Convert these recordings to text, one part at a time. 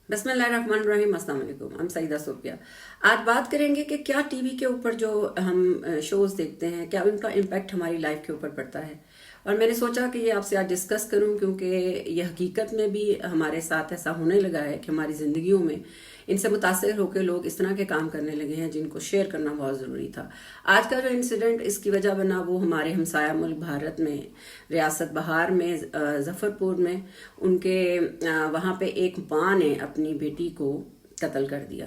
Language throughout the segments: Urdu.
بسم اللہ الرحمن الرحیم، السلام علیکم، ہم سعیدہ صوفیہ۔ آج بات کریں گے کہ کیا ٹی وی کے اوپر جو ہم شوز دیکھتے ہیں کیا ان کا امپیکٹ ہماری لائف کے اوپر پڑتا ہے، اور میں نے سوچا کہ یہ آپ سے آج ڈسکس کروں کیونکہ یہ حقیقت میں بھی ہمارے ساتھ ایسا ہونے لگا ہے کہ ہماری زندگیوں میں ان سے متاثر ہو کے لوگ اس طرح کے کام کرنے لگے ہیں جن کو شیئر کرنا بہت ضروری تھا۔ آج کا جو انسیڈنٹ اس کی وجہ بنا وہ ہمارے ہمسایہ ملک بھارت میں ریاست بہار میں ظفر پور میں ان کے وہاں پہ ایک ماں نے اپنی بیٹی کو قتل کر دیا۔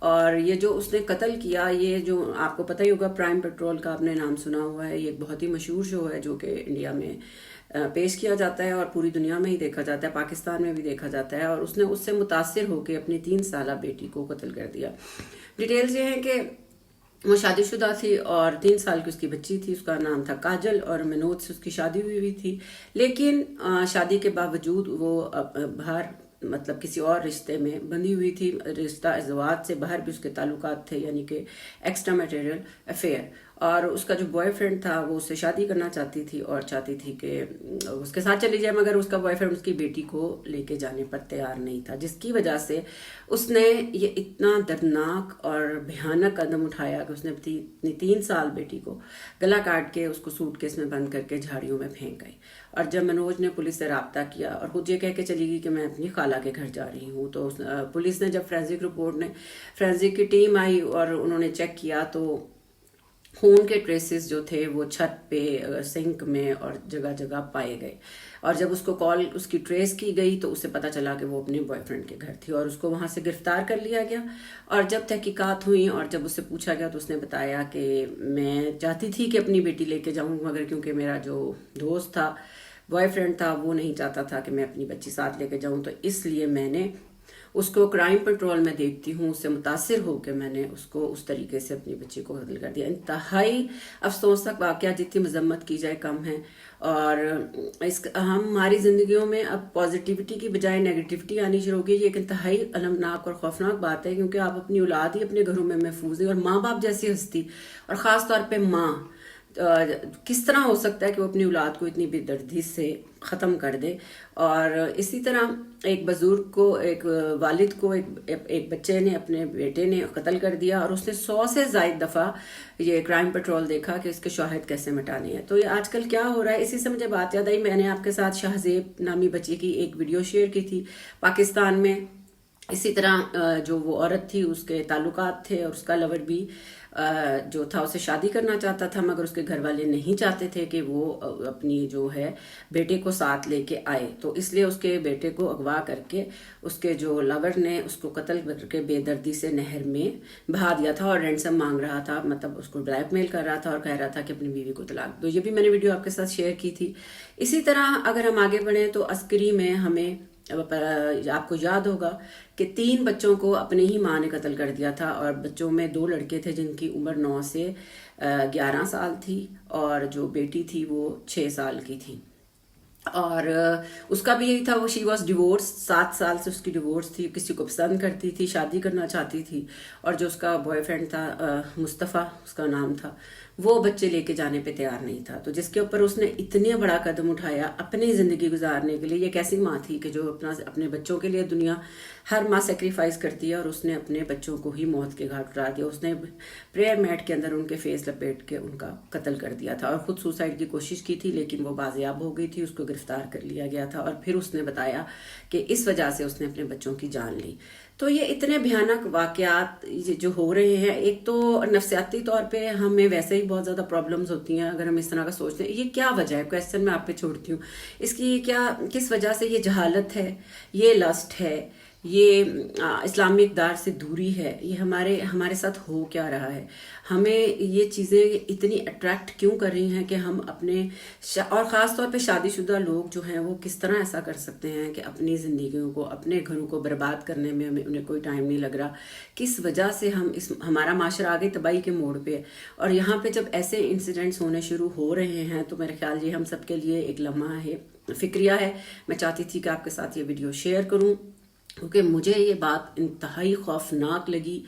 اور یہ جو اس نے قتل کیا، یہ جو آپ کو پتہ ہی ہوگا، پرائم پیٹرول کا آپ نے نام سنا ہوا ہے، یہ ایک بہت ہی مشہور شو ہے جو کہ انڈیا میں پیش کیا جاتا ہے اور پوری دنیا میں ہی دیکھا جاتا ہے، پاکستان میں بھی دیکھا جاتا ہے، اور اس نے اس سے متاثر ہو کے اپنی 3 سالہ بیٹی کو قتل کر دیا۔ ڈیٹیلز یہ ہیں کہ وہ شادی شدہ تھی اور 3 سال کی اس کی بچی تھی، اس کا نام تھا کاجل، اور منوج سے اس کی شادی ہوئی تھی، لیکن شادی کے باوجود وہ باہر مطلب کسی اور رشتے میں بندھی ہوئی تھی، رشتہ ازدواج سے باہر بھی اس کے تعلقات تھے، یعنی کہ ایکسٹرا میٹیریل افیئر۔ اور اس کا جو بوائے فرینڈ تھا وہ اس سے شادی کرنا چاہتی تھی اور چاہتی تھی کہ اس کے ساتھ چلی جائے، مگر اس کا بوائے فرینڈ اس کی بیٹی کو لے کے جانے پر تیار نہیں تھا، جس کی وجہ سے اس نے یہ اتنا دردناک اور بھیانک قدم اٹھایا کہ اس نے اپنی 3 سال بیٹی کو گلا کاٹ کے اس کو سوٹ کیس میں بند کر کے جھاڑیوں میں پھینک گئی۔ اور جب منوج نے پولیس سے رابطہ کیا اور خود یہ کہہ کے چلی گئی کہ میں اپنی خالہ کے گھر جا رہی ہوں، تو پولیس نے جب فورینسک کی ٹیم آئی اور انہوں نے چیک کیا تو خون کے ٹریسز جو تھے وہ چھت پہ، سنک میں اور جگہ جگہ پائے گئے۔ اور جب اس کو کال اس کی ٹریس کی گئی تو اسے پتہ چلا کہ وہ اپنے بوائے فرینڈ کے گھر تھی، اور اس کو وہاں سے گرفتار کر لیا گیا۔ اور جب تحقیقات ہوئیں اور جب اس سے پوچھا گیا تو اس نے بتایا کہ میں چاہتی تھی کہ اپنی بیٹی لے کے جاؤں، مگر کیونکہ میرا جو دوست تھا، بوائے فرینڈ تھا، وہ نہیں چاہتا تھا کہ میں اپنی بچی ساتھ لے کے جاؤں، تو اس لیے میں نے اس کو کرائم پیٹرول میں دیکھتی ہوں، اس سے متاثر ہو کے میں نے اس کو اس طریقے سے اپنی بچی کو قتل کر دیا۔ انتہائی افسوسناک واقعہ، جتنی مذمت کی جائے کم ہے۔ اور ہماری زندگیوں میں اب پازیٹیوٹی کی بجائے نیگیٹیوٹی آنی شروع ہو گئی۔ یہ ایک انتہائی المناک اور خوفناک بات ہے، کیونکہ آپ اپنی اولاد ہی اپنے گھروں میں محفوظ ہیں، اور ماں باپ جیسی ہستی، اور خاص طور پہ ماں، کس طرح ہو سکتا ہے کہ وہ اپنی اولاد کو اتنی بے دردی سے ختم کر دے۔ اور اسی طرح ایک بزرگ کو، ایک والد کو ایک بچے نے، اپنے بیٹے نے قتل کر دیا، اور اس نے 100 سے زائد دفعہ یہ کرائم پیٹرول دیکھا کہ اس کے شواہد کیسے مٹانے ہیں۔ تو یہ آج کل کیا ہو رہا ہے، اسی سے مجھے بات یاد آئی، میں نے آپ کے ساتھ شہزیب نامی بچی کی ایک ویڈیو شیئر کی تھی پاکستان میں۔ اسی طرح جو وہ عورت تھی، اس کے تعلقات تھے، اور اس کا لور بھی جو تھا اسے شادی کرنا چاہتا تھا، مگر اس کے گھر والے نہیں چاہتے تھے کہ وہ اپنی جو ہے بیٹے کو ساتھ لے کے آئے، تو اس لیے اس کے بیٹے کو اغوا کر کے اس کے جو لور نے اس کو قتل کر کے بے دردی سے نہر میں بہا دیا تھا، اور رینسم مانگ رہا تھا، مطلب اس کو بلیک میل کر رہا تھا اور کہہ رہا تھا کہ اپنی بیوی کو طلاق دو۔ یہ بھی میں نے ویڈیو آپ کے ساتھ شیئر کی تھی۔ اسی طرح اگر ہم آگے بڑھیں تو عسکری میں ہمیں، آپ کو یاد ہوگا کہ 3 بچوں کو اپنے ہی ماں نے قتل کر دیا تھا، اور بچوں میں 2 لڑکے تھے جن کی عمر 9 سے 11 سال تھی، اور جو بیٹی تھی وہ 6 سال کی تھی۔ اور اس کا بھی یہی تھا، وہ شی واز ڈیورس، 7 سال سے اس کی ڈیورس تھی، کسی کو پسند کرتی تھی، شادی کرنا چاہتی تھی، اور جو اس کا بوائے فرینڈ تھا، مصطفیٰ اس کا نام تھا، وہ بچے لے کے جانے پہ تیار نہیں تھا، تو جس کے اوپر اس نے اتنا بڑا قدم اٹھایا اپنی زندگی گزارنے کے لیے۔ یہ کیسی ماں تھی کہ جو اپنے بچوں کے لیے، دنیا ہر ماں سیکریفائز کرتی ہے، اور اس نے اپنے بچوں کو ہی موت کے گھاٹ اتار دیا۔ اس نے پریئر میٹ کے اندر ان کے فیس لپیٹ کے ان کا قتل کر دیا تھا، اور خود سوسائڈ کی کوشش کی تھی، لیکن وہ بازیاب ہو گئی تھی، اس کو گرفتار کر لیا گیا تھا، اور پھر اس نے بتایا کہ اس وجہ سے اس نے اپنے بچوں کی جان لی۔ تو یہ اتنے بھیانک واقعات جو ہو رہے ہیں، ایک تو نفسیاتی طور پہ ہمیں ویسے ہی بہت زیادہ پرابلمز ہوتی ہیں اگر ہم اس طرح کا سوچتے ہیں۔ یہ کیا وجہ ہے، کویسچن میں آپ پہ چھوڑتی ہوں، اس کی کس وجہ سے؟ یہ جہالت ہے، یہ لسٹ ہے، یہ اسلامی اقدار سے دوری ہے، یہ ہمارے ساتھ ہو کیا رہا ہے؟ ہمیں یہ چیزیں اتنی اٹریکٹ کیوں کر رہی ہیں کہ ہم اپنے اور خاص طور پہ شادی شدہ لوگ جو ہیں وہ کس طرح ایسا کر سکتے ہیں کہ اپنی زندگیوں کو، اپنے گھروں کو برباد کرنے میں انہیں کوئی ٹائم نہیں لگ رہا؟ کس وجہ سے ہمارا معاشرہ آگے تباہی کے موڑ پہ ہے؟ اور یہاں پہ جب ایسے انسیڈنٹس ہونے شروع ہو رہے ہیں تو میرے خیال یہ ہم سب کے لیے ایک لمحہ ہے، فکریہ ہے۔ میں چاہتی تھی کہ آپ کے ساتھ یہ ویڈیو شیئر کروں، کیونکہ مجھے یہ بات انتہائی خوفناک لگی۔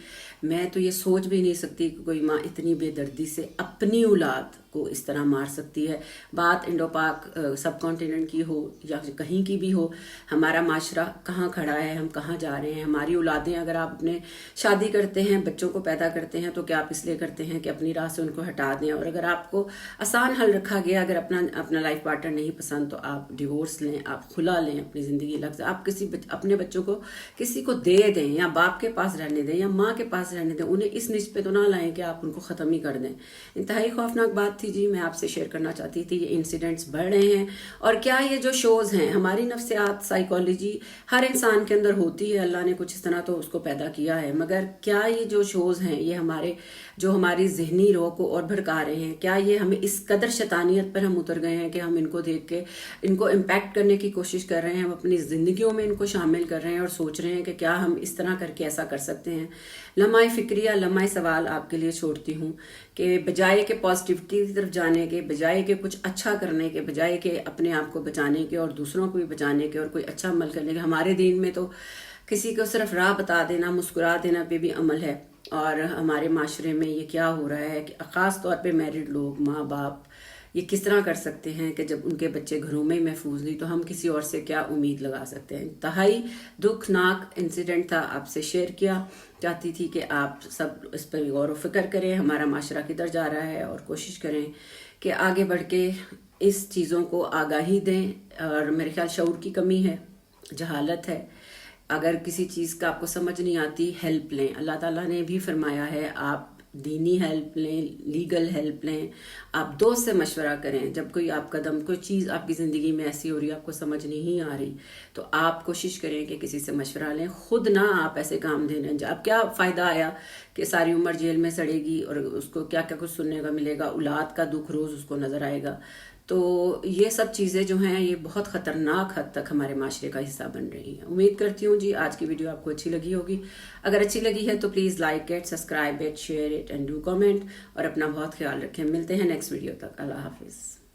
میں تو یہ سوچ بھی نہیں سکتی کہ کوئی ماں اتنی بے دردی سے اپنی اولاد کو اس طرح مار سکتی ہے. بات انڈو پاک سب کانٹیننٹ کی ہو یا کہیں کی بھی ہو، ہمارا معاشرہ کہاں کھڑا ہے، ہم کہاں جا رہے ہیں. ہماری اولادیں، اگر آپ اپنے شادی کرتے ہیں، بچوں کو پیدا کرتے ہیں، تو کیا آپ اس لیے کرتے ہیں کہ اپنی راہ سے ان کو ہٹا دیں؟ اور اگر آپ کو آسان حل رکھا گیا، اگر اپنا لائف پارٹنر نہیں پسند تو آپ ڈیورس لیں، آپ خلا لیں اپنی زندگی لفظ، آپ اپنے بچوں کو کسی کو دے دیں، یا باپ کے پاس رہنے دیں یا ماں کے پاس رہنے دیں. انہیں اس نچ پہ تو نہ لائیں کہ آپ ان کو ختم ہی کر دیں. انتہائی خوفناک بات تھی جی، میں آپ سے شیئر کرنا چاہتی تھی. یہ انسیڈنٹس بڑھ رہے ہیں، اور کیا یہ جو شوز ہیں، ہماری نفسیات، سائیکالوجی ہر انسان کے اندر ہوتی ہے، اللہ نے کچھ اس طرح تو اس کو پیدا کیا ہے، مگر کیا یہ جو شوز ہیں یہ ہماری ذہنی روح کو اور بھڑکا رہے ہیں؟ کیا یہ ہمیں اس قدر شیطانیت پر ہم اتر گئے ہیں کہ ہم ان کو دیکھ کے ان کو امپیکٹ کرنے کی کوشش کر رہے ہیں، ہم اپنی زندگیوں میں ان کو شامل کر رہے ہیں اور سوچ رہے ہیں کہ کیا ہم اس طرح کر کے ایسا کر سکتے ہیں؟ لمحہ فکریہ، لمحہ سوال آپ کے لیے چھوڑتی ہوں کہ بجائے کہ پازیٹیوٹی کی طرف جانے کے، بجائے کہ کچھ اچھا کرنے کے، بجائے کہ اپنے آپ کو بچانے کے اور دوسروں کو بھی بچانے کے اور کوئی اچھا عمل کرنے کے، ہمارے دین میں تو کسی کو صرف راہ بتا دینا، مسکرا دینا پہ بھی عمل ہے. اور ہمارے معاشرے میں یہ کیا ہو رہا ہے کہ خاص طور پہ میرڈ لوگ، ماں باپ، یہ کس طرح کر سکتے ہیں کہ جب ان کے بچے گھروں میں محفوظ نہیں تو ہم کسی اور سے کیا امید لگا سکتے ہیں؟ انتہائی دکھناک انسیڈنٹ تھا، آپ سے شیئر کیا. چاہتی تھی کہ آپ سب اس پر غور و فکر کریں، ہمارا معاشرہ کدھر جا رہا ہے، اور کوشش کریں کہ آگے بڑھ کے اس چیزوں کو آگاہی دیں. اور میرے خیال شعور کی کمی ہے، جہالت ہے. اگر کسی چیز کا آپ کو سمجھ نہیں آتی، ہیلپ لیں. اللہ تعالیٰ نے بھی فرمایا ہے آپ دینی ہیلپ لیں، لیگل ہیلپ لیں، آپ دوست سے مشورہ کریں. جب کوئی کوئی چیز آپ کی زندگی میں ایسی ہو رہی ہے، آپ کو سمجھ نہیں آ رہی، تو آپ کوشش کریں کہ کسی سے مشورہ لیں. خود نہ آپ ایسے کام دیں. اب کیا فائدہ آیا کہ ساری عمر جیل میں سڑے گی اور اس کو کیا کیا کچھ سننے کا ملے گا، اولاد کا دکھ روز اس کو نظر آئے گا. تو یہ سب چیزیں جو ہیں یہ بہت خطرناک حد تک ہمارے معاشرے کا حصہ بن رہی ہیں. امید کرتی ہوں جی آج کی ویڈیو آپ کو اچھی لگی ہوگی. اگر اچھی لگی ہے تو please like it, subscribe it, share it and do comment. اور اپنا بہت خیال رکھیں. ملتے ہیں نیکسٹ ویڈیو تک. اللہ حافظ.